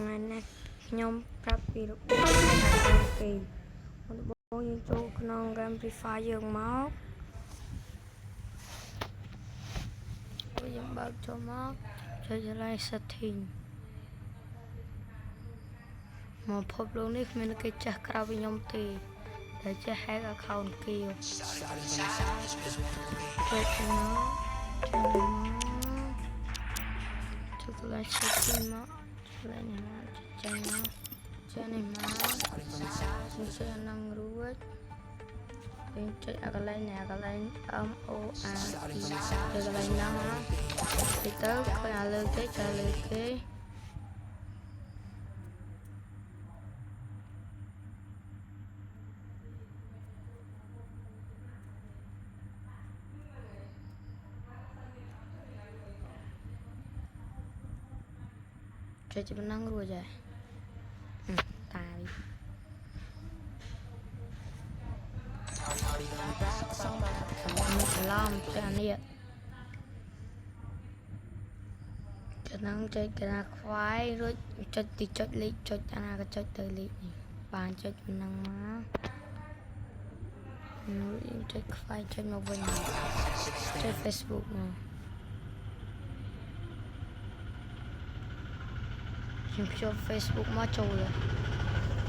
ngày nay nhóm prap bị rụt hàng kỳ một bộ như chỗ non game free fire dương máu bây giờ bao cho máu chơi cho lại setting mà phốp luôn đi mình cái chắc ra với nhóm tì để cho hack account kia chơi cho nó cho lại setting máu lại này mà cho này mà mình sẽ năng ruột mình chơi ở cái này o a chơi cái này nó thì tới coi à lơ cái trả lời cái chơi chỉ năng ruột vậy tài một lon cho anh đi cho năng chơi cái nào khoái rồi chơi thì chơi lý chơi anh nào cái chơi từ lý bàn chơi năng má chơi khoái chơi một bên chơi Facebook nè dùng cho Facebook má trâu rồi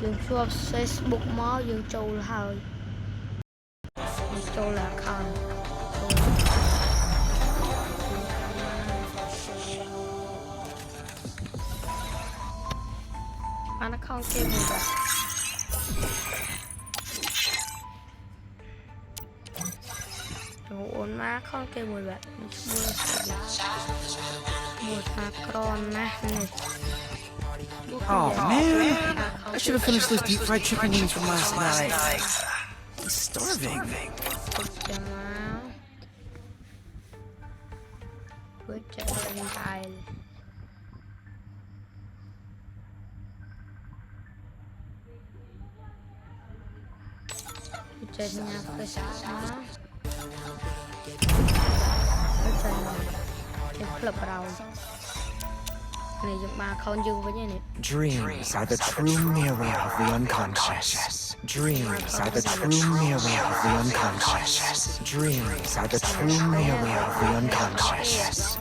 dùng cho Facebook má dùng trâu là hơi trâu là con nó không kêu mình vậy ổn má không kêu mình vậy mua con má này. Oh man, I should have finished those deep fried chicken wings from last night. I'm starving. Dreams are the true mirror of the unconscious. Dreams are the true mirror of the unconscious. Dreams are the true mirror of the unconscious.